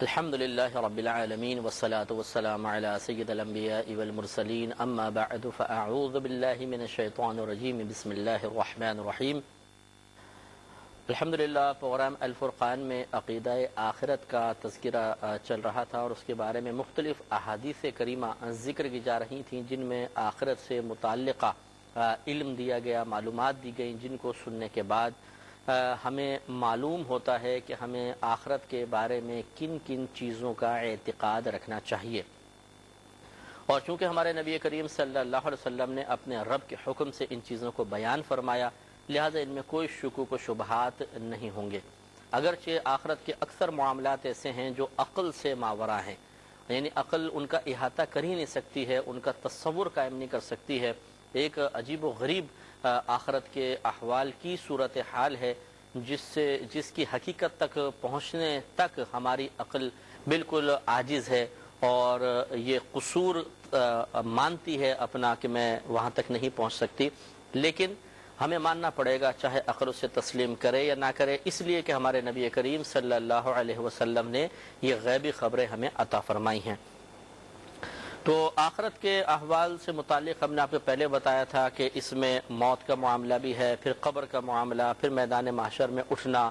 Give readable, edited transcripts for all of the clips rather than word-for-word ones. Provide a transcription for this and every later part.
الحمد للہ رب العالمین والصلاة والسلام علی سید الانبیاء والمرسلین اما بعد فاعوذ باللہ من الشیطان الرجیم بسم اللہ الرحمن الرحیم۔ الحمدللہ پروگرام الفرقان میں عقیدہ آخرت کا تذکرہ چل رہا تھا اور اس کے بارے میں مختلف احادیث کریمہ ذکر کی جا رہی تھیں جن میں آخرت سے متعلقہ علم دیا گیا، معلومات دی گئیں جن کو سننے کے بعد ہمیں معلوم ہوتا ہے کہ ہمیں آخرت کے بارے میں کن کن چیزوں کا اعتقاد رکھنا چاہیے۔ اور چونکہ ہمارے نبی کریم صلی اللہ علیہ وسلم نے اپنے رب کے حکم سے ان چیزوں کو بیان فرمایا، لہٰذا ان میں کوئی شکوک و شبہات نہیں ہوں گے۔ اگرچہ آخرت کے اکثر معاملات ایسے ہیں جو عقل سے ماورا ہیں، یعنی عقل ان کا احاطہ کر ہی نہیں سکتی ہے، ان کا تصور قائم نہیں کر سکتی ہے۔ ایک عجیب و غریب آخرت کے احوال کی صورتحال ہے جس کی حقیقت تک پہنچنے تک ہماری عقل بالکل عاجز ہے اور یہ قصور مانتی ہے اپنا کہ میں وہاں تک نہیں پہنچ سکتی، لیکن ہمیں ماننا پڑے گا چاہے عقل اسے تسلیم کرے یا نہ کرے، اس لیے کہ ہمارے نبی کریم صلی اللہ علیہ وسلم نے یہ غیبی خبریں ہمیں عطا فرمائی ہیں۔ تو آخرت کے احوال سے متعلق ہم نے آپ کو پہلے بتایا تھا کہ اس میں موت کا معاملہ بھی ہے، پھر قبر کا معاملہ، پھر میدان محشر میں اٹھنا،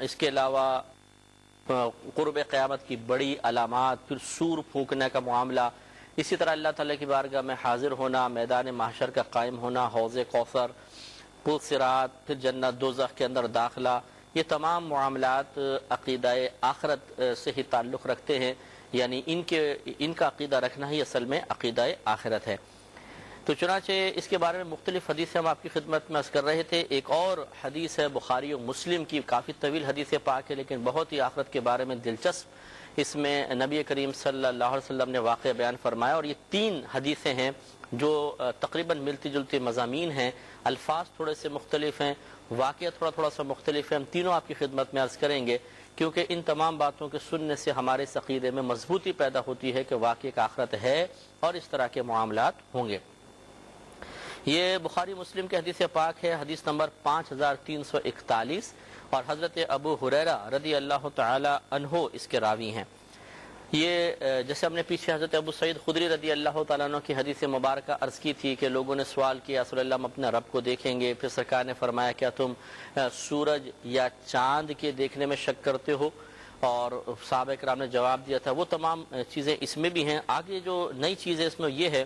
اس کے علاوہ قرب قیامت کی بڑی علامات، پھر سور پھونکنے کا معاملہ، اسی طرح اللہ تعالیٰ کی بارگاہ میں حاضر ہونا، میدان محشر کا قائم ہونا، حوض کوثر، پل صراط، پھر جنت دوزخ کے اندر داخلہ، یہ تمام معاملات عقیدہ آخرت سے ہی تعلق رکھتے ہیں، یعنی ان کا عقیدہ رکھنا ہی اصل میں عقیدہ آخرت ہے۔ تو چنانچہ اس کے بارے میں مختلف حدیثیں ہم آپ کی خدمت میں عرض کر رہے تھے۔ ایک اور حدیث ہے بخاری و مسلم کی، کافی طویل حدیث پاک ہے لیکن بہت ہی آخرت کے بارے میں دلچسپ، اس میں نبی کریم صلی اللہ علیہ وسلم نے واقعہ بیان فرمایا، اور یہ 3 حدیثیں ہیں جو تقریباً ملتی جلتی مضامین ہیں، الفاظ تھوڑے سے مختلف ہیں، واقعہ تھوڑا سا مختلف ہے، ہم تینوں آپ کی خدمت میں عرض کریں گے کیونکہ ان تمام باتوں کے سننے سے ہمارے اس عقیدے میں مضبوطی پیدا ہوتی ہے کہ واقعی ایک آخرت ہے اور اس طرح کے معاملات ہوں گے۔ یہ بخاری مسلم کے حدیث پاک ہے، حدیث نمبر 5341، اور حضرت ابو ہریرہ رضی اللہ تعالی عنہ اس کے راوی ہیں۔ یہ جیسے ہم نے پیچھے حضرت ابو سعید خدری رضی اللہ تعالیٰ عنہ کی حدیث مبارکہ عرض کی تھی کہ لوگوں نے سوال کیا رسول اللہ ہم اپنے رب کو دیکھیں گے، پھر سرکار نے فرمایا کیا تم سورج یا چاند کے دیکھنے میں شک کرتے ہو؟ اور صحابہ کرام نے جواب دیا تھا۔ وہ تمام چیزیں اس میں بھی ہیں۔ آگے جو نئی چیز ہے اس میں یہ ہے،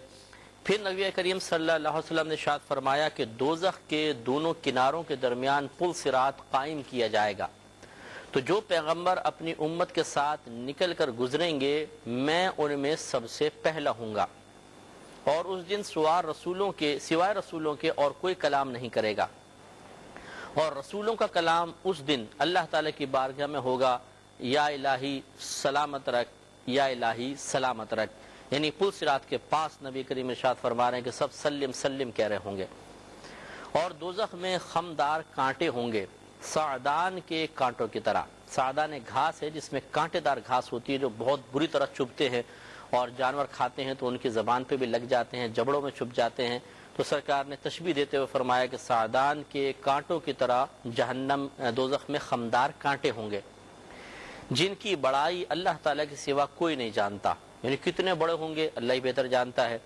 پھر نبی کریم صلی اللہ علیہ وسلم نے ارشاد فرمایا کہ دوزخ کے دونوں کناروں کے درمیان پل صراط قائم کیا جائے گا، تو جو پیغمبر اپنی امت کے ساتھ نکل کر گزریں گے میں ان میں سب سے پہلا ہوں گا، اور اس دن سوائے رسولوں کے اور کوئی کلام نہیں کرے گا، اور رسولوں کا کلام اس دن اللہ تعالیٰ کی بارگاہ میں ہوگا، یا الہی سلامت رکھ، یا الہی سلامت رکھ، یعنی پل صراط کے پاس نبی کریم ارشاد فرما رہے ہیں کہ سب سلم سلم کہہ رہے ہوں گے، اور دوزخ میں خمدار کانٹے ہوں گے سعدان کے کانٹوں کی طرح۔ سعدان ایک گھاس ہے جس میں کانٹے دار گھاس ہوتی ہے جو بہت بری طرح چبھتے ہیں، اور جانور کھاتے ہیں تو ان کی زبان پہ بھی لگ جاتے ہیں، جبڑوں میں چبھ جاتے ہیں۔ تو سرکار نے تشبیہ دیتے ہوئے فرمایا کہ سعدان کے کانٹوں کی طرح جہنم دوزخ میں خمدار کانٹے ہوں گے جن کی بڑائی اللہ تعالیٰ کے سوا کوئی نہیں جانتا، یعنی کتنے بڑے ہوں گے اللہ ہی بہتر جانتا ہے۔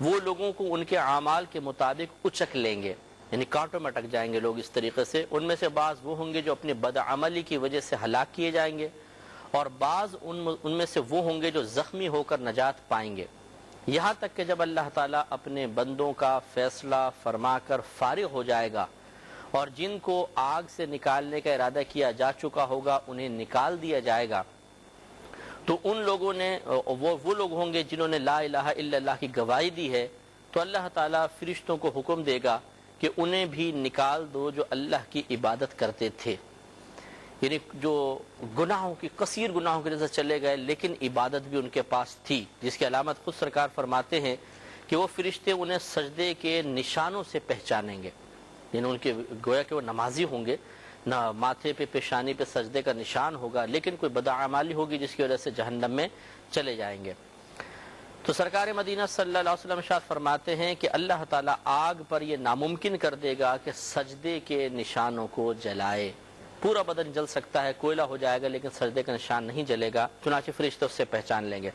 وہ لوگوں کو ان کے اعمال کے مطابق اچک لیں گے، یعنی کانٹوں میں اٹک جائیں گے لوگ اس طریقے سے۔ ان میں سے بعض وہ ہوں گے جو اپنی بدعملی کی وجہ سے ہلاک کیے جائیں گے، اور بعض ان میں سے وہ ہوں گے جو زخمی ہو کر نجات پائیں گے، یہاں تک کہ جب اللہ تعالیٰ اپنے بندوں کا فیصلہ فرما کر فارغ ہو جائے گا اور جن کو آگ سے نکالنے کا ارادہ کیا جا چکا ہوگا انہیں نکال دیا جائے گا، تو ان لوگوں نے وہ لوگ ہوں گے جنہوں نے لا الہ الا اللہ کی گواہی دی ہے، تو اللہ تعالیٰ فرشتوں کو حکم دے گا کہ انہیں بھی نکال دو جو اللہ کی عبادت کرتے تھے، یعنی جو گناہوں کی کثیر گناہوں کی وجہ سے چلے گئے لیکن عبادت بھی ان کے پاس تھی، جس کی علامت خود سرکار فرماتے ہیں کہ وہ فرشتے انہیں سجدے کے نشانوں سے پہچانیں گے، یعنی ان کے گویا کہ وہ نمازی ہوں گے، نہ ماتھے پہ پیشانی پہ سجدے کا نشان ہوگا، لیکن کوئی بدعمالی ہوگی جس کی وجہ سے جہنم میں چلے جائیں گے۔ تو سرکار مدینہ صلی اللہ علیہ وسلم ارشاد فرماتے ہیں کہ اللہ تعالیٰ آگ پر یہ ناممکن کر دے گا کہ سجدے کے نشانوں کو جلائے، پورا بدن جل سکتا ہے، کوئلہ ہو جائے گا لیکن سجدے کا نشان نہیں جلے گا، چنانچہ فرشتے اس سے پہچان لیں گے۔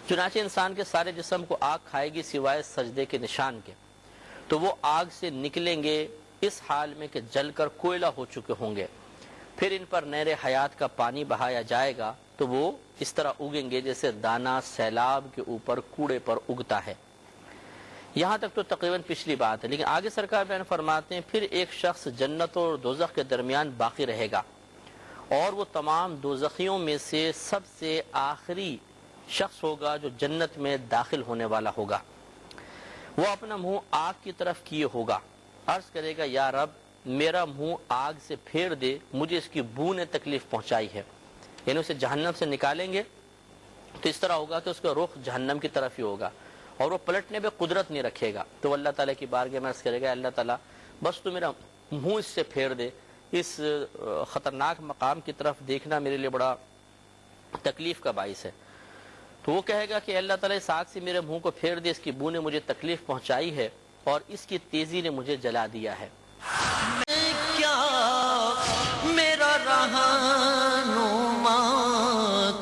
چنانچہ انسان کے سارے جسم کو آگ کھائے گی سوائے سجدے کے نشان کے، تو وہ آگ سے نکلیں گے اس حال میں کہ جل کر کوئلہ ہو چکے ہوں گے، پھر ان پر نہر حیات کا پانی بہایا جائے گا تو وہ اس طرح اگیں گے جیسے دانہ سیلاب کے اوپر کوڑے پر اگتا ہے۔ یہاں تک تو تقریباً پچھلی بات ہے، لیکن آگے سرکار بیان فرماتے ہیں پھر ایک شخص جنت اور دوزخ کے درمیان باقی رہے گا، اور وہ تمام دوزخیوں میں سے سب سے آخری شخص ہوگا جو جنت میں داخل ہونے والا ہوگا۔ وہ اپنا منہ آگ کی طرف کیے ہوگا، عرض کرے گا یا رب میرا منہ آگ سے پھیر دے، مجھے اس کی بو نے تکلیف پہنچائی ہے۔ یعنی اسے جہنم سے نکالیں گے تو اس طرح ہوگا کہ اس کا رخ جہنم کی طرف ہی ہوگا اور وہ پلٹنے پہ قدرت نہیں رکھے گا، تو اللہ تعالیٰ کی بارگاہ میں عرض کرے گا اللہ تعالیٰ بس تو میرا منہ اس سے پھیر دے، اس خطرناک مقام کی طرف دیکھنا میرے لیے بڑا تکلیف کا باعث ہے۔ تو وہ کہے گا کہ اللہ تعالیٰ اس آگ سے میرے منہ کو پھیر دے، اس کی بو نے مجھے تکلیف پہنچائی ہے اور اس کی تیزی نے مجھے جلا دیا ہے۔ کیا میرا رہنما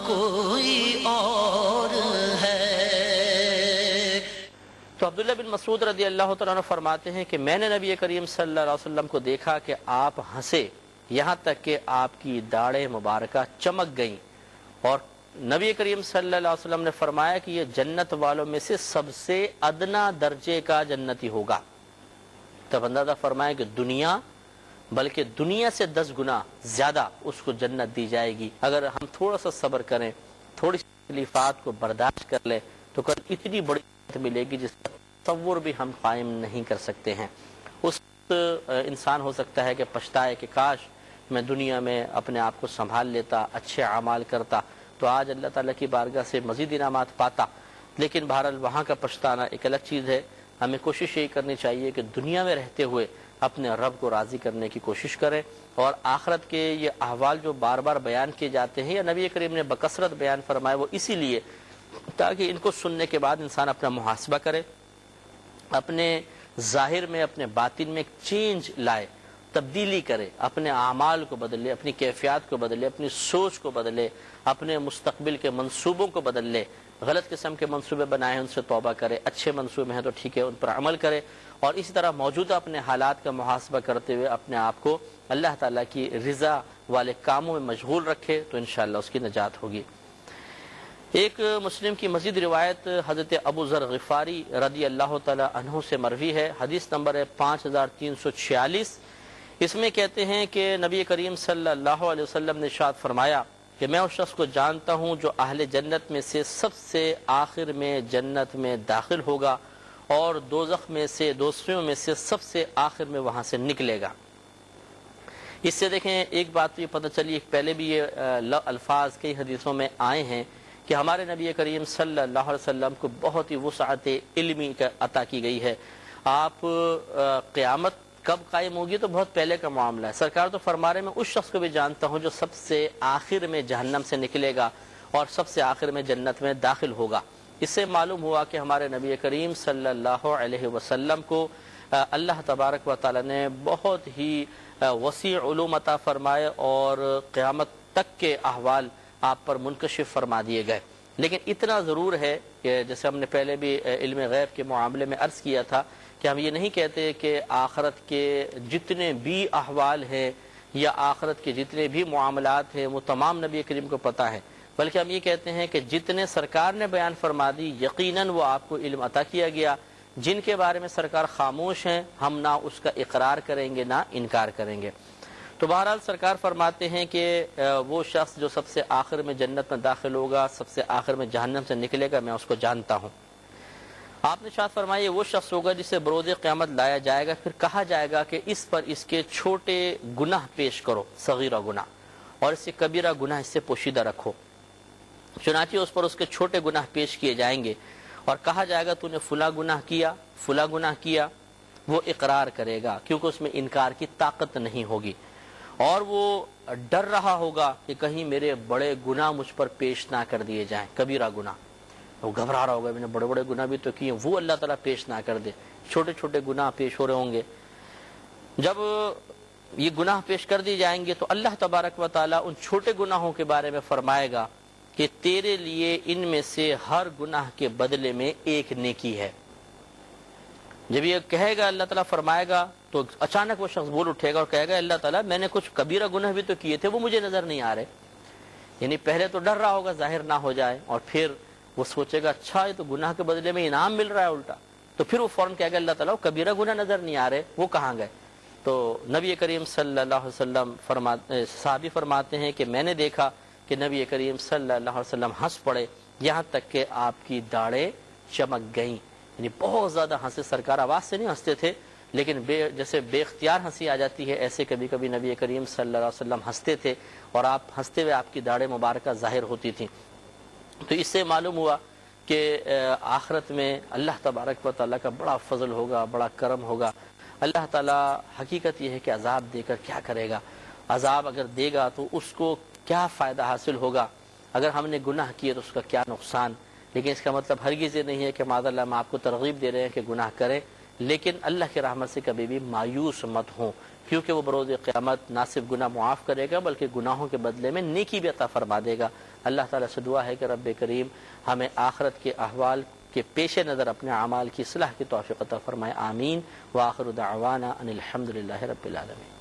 کوئی اور ہے؟ تو عبداللہ بن مسعود رضی اللہ تعالیٰ عنہ فرماتے ہیں کہ میں نے نبی کریم صلی اللہ علیہ وسلم کو دیکھا کہ آپ ہنسے یہاں تک کہ آپ کی داڑھیں مبارکہ چمک گئیں، اور نبی کریم صلی اللہ علیہ وسلم نے فرمایا کہ یہ جنت والوں میں سے سب سے ادنا درجے کا جنتی ہوگا۔ تب اندازہ فرمایا کہ دنیا بلکہ دنیا سے 10 گنا زیادہ اس کو جنت دی جائے گی اگر ہم تھوڑا سا صبر کریں، تھوڑی سی تکلیفات کو برداشت کر لیں تو کل اتنی بڑی جنت ملے گی جس کا تصور بھی ہم قائم نہیں کر سکتے ہیں۔ اس انسان ہو سکتا ہے کہ پچھتائے کہ کاش میں دنیا میں اپنے آپ کو سنبھال لیتا، اچھے اعمال کرتا تو آج اللہ تعالیٰ کی بارگاہ سے مزید انعامات پاتا، لیکن بہرحال وہاں کا پچھتانا ایک الگ چیز ہے۔ ہمیں کوشش یہی کرنی چاہیے کہ دنیا میں رہتے ہوئے اپنے رب کو راضی کرنے کی کوشش کریں، اور آخرت کے یہ احوال جو بار بار بیان کیے جاتے ہیں یا نبی کریم نے بکثرت بیان فرمائے وہ اسی لیے تاکہ ان کو سننے کے بعد انسان اپنا محاسبہ کرے، اپنے ظاہر میں اپنے باطن میں ایک چینج لائے، تبدیلی کرے، اپنے اعمال کو بدلے، اپنی کیفیات کو بدلے، اپنی سوچ کو بدلے، اپنے مستقبل کے منصوبوں کو بدل لے۔ غلط قسم کے منصوبے بنائے ہیں ان سے توبہ کرے، اچھے منصوبے ہیں تو ٹھیک ہے ان پر عمل کرے، اور اسی طرح موجودہ اپنے حالات کا محاسبہ کرتے ہوئے اپنے آپ کو اللہ تعالیٰ کی رضا والے کاموں میں مشغول رکھے تو انشاءاللہ اس کی نجات ہوگی۔ ایک مسلم کی مزید روایت حضرت ابو ذر غفاری رضی اللہ تعالی عنہ سے مروی ہے، حدیث نمبر ہے 5346۔ اس میں کہتے ہیں کہ نبی کریم صلی اللہ علیہ وسلم نے ارشاد فرمایا کہ میں اس شخص کو جانتا ہوں جو اہل جنت میں سے سب سے آخر میں جنت میں داخل ہوگا اور دوزخ میں سے دوسریوں میں سے سب سے آخر میں وہاں سے نکلے گا۔ اس سے دیکھیں ایک بات تو یہ پتہ چلی، پہلے بھی یہ الفاظ کئی حدیثوں میں آئے ہیں کہ ہمارے نبی کریم صلی اللہ علیہ وسلم کو بہت ہی وسعت علمی عطا کی گئی ہے۔ آپ قیامت کب قائم ہوگی تو بہت پہلے کا معاملہ ہے۔ سرکار تو فرما رہے میں اس شخص کو بھی جانتا ہوں جو سب سے آخر میں جہنم سے نکلے گا اور سب سے آخر میں جنت میں داخل ہوگا۔ اس سے معلوم ہوا کہ ہمارے نبی کریم صلی اللہ علیہ وسلم کو اللہ تبارک و تعالی نے بہت ہی وسیع علوم عطا فرمائے اور قیامت تک کے احوال آپ پر منکشف فرما دیے گئے۔ لیکن اتنا ضرور ہے کہ جیسے ہم نے پہلے بھی علم غیب کے معاملے میں عرض کیا تھا کہ ہم یہ نہیں کہتے کہ آخرت کے جتنے بھی احوال ہیں یا آخرت کے جتنے بھی معاملات ہیں وہ تمام نبی کریم کو پتہ ہے، بلکہ ہم یہ کہتے ہیں کہ جتنے سرکار نے بیان فرما دی یقیناً وہ آپ کو علم عطا کیا گیا، جن کے بارے میں سرکار خاموش ہیں ہم نہ اس کا اقرار کریں گے نہ انکار کریں گے۔ تو بہرحال سرکار فرماتے ہیں کہ وہ شخص جو سب سے آخر میں جنت میں داخل ہوگا، سب سے آخر میں جہنم سے نکلے گا، میں اس کو جانتا ہوں۔ آپ نے ارشاد فرمایا وہ شخص ہوگا جسے بروز قیامت لایا جائے گا، پھر کہا جائے گا کہ اس پر اس کے چھوٹے گناہ پیش کرو، صغیرہ گناہ، اور اس سے کبیرہ گناہ اس سے پوشیدہ رکھو۔ چنانچہ اس پر اس کے چھوٹے گناہ پیش کیے جائیں گے اور کہا جائے گا تو نے فلاں گناہ کیا، فلاں گناہ کیا، وہ اقرار کرے گا کیونکہ اس میں انکار کی طاقت نہیں ہوگی، اور وہ ڈر رہا ہوگا کہ کہیں میرے بڑے گناہ مجھ پر پیش نہ کر دیے جائیں، کبیرہ گناہ، وہ گھبرا رہا ہوگا میں نے بڑے بڑے گناہ بھی تو کیے، وہ اللہ تعالیٰ پیش نہ کر دے، چھوٹے چھوٹے گناہ پیش ہو رہے ہوں گے۔ جب یہ گناہ پیش کر دی جائیں گے تو اللہ تبارک و تعالیٰ ان چھوٹے گناہوں کے بارے میں فرمائے گا کہ تیرے لیے ان میں سے ہر گناہ کے بدلے میں ایک نیکی ہے۔ جب یہ کہے گا اللہ تعالیٰ فرمائے گا تو اچانک وہ شخص بول اٹھے گا اور کہے گا اللہ تعالیٰ میں نے کچھ کبیرہ گناہ بھی تو کیے تھے وہ مجھے نظر نہیں آ رہے۔ یعنی پہلے تو ڈر رہا ہوگا ظاہر نہ ہو جائے، اور پھر وہ سوچے گا اچھا یہ تو گناہ کے بدلے میں انعام مل رہا ہے الٹا، تو پھر وہ فوراً کہے گا اللہ تعالیٰ وہ کبیرہ گناہ نظر نہیں آ رہے وہ کہاں گئے؟ تو نبی کریم صلی اللہ علیہ وسلم صحابی فرماتے ہیں کہ میں نے دیکھا کہ نبی کریم صلی اللہ علیہ وسلم ہنس پڑے یہاں تک کہ آپ کی داڑھیں چمک گئیں، یعنی بہت زیادہ ہنسے، سرکار آواز سے نہیں ہنستے تھے لیکن جیسے بے اختیار ہنسی آ جاتی ہے ایسے کبھی کبھی نبی کریم صلی اللہ علیہ وسلم ہنستے تھے اور آپ ہنستے ہوئے آپ کی داڑھیں مبارکہ ظاہر ہوتی تھیں۔ تو اس سے معلوم ہوا کہ آخرت میں اللہ تبارک و تعالیٰ کا بڑا فضل ہوگا، بڑا کرم ہوگا۔ اللہ تعالیٰ حقیقت یہ ہے کہ عذاب دے کر کیا کرے گا، عذاب اگر دے گا تو اس کو کیا فائدہ حاصل ہوگا، اگر ہم نے گناہ کیے تو اس کا کیا نقصان۔ لیکن اس کا مطلب ہرگز یہ نہیں ہے کہ معاذ اللہ ہم آپ کو ترغیب دے رہے ہیں کہ گناہ کریں، لیکن اللہ کی رحمت سے کبھی بھی مایوس مت ہوں، کیونکہ وہ بروز قیامت نہ صرف گناہ معاف کرے گا بلکہ گناہوں کے بدلے میں نیکی بھی عطا فرما دے گا۔ اللہ تعالیٰ سے دعا ہے کہ رب کریم ہمیں آخرت کے احوال کے پیش نظر اپنے اعمال کی اصلاح کی توفیق عطا فرمائے، آمین۔ وآخر دعوانا ان الحمد للہ رب العالمین۔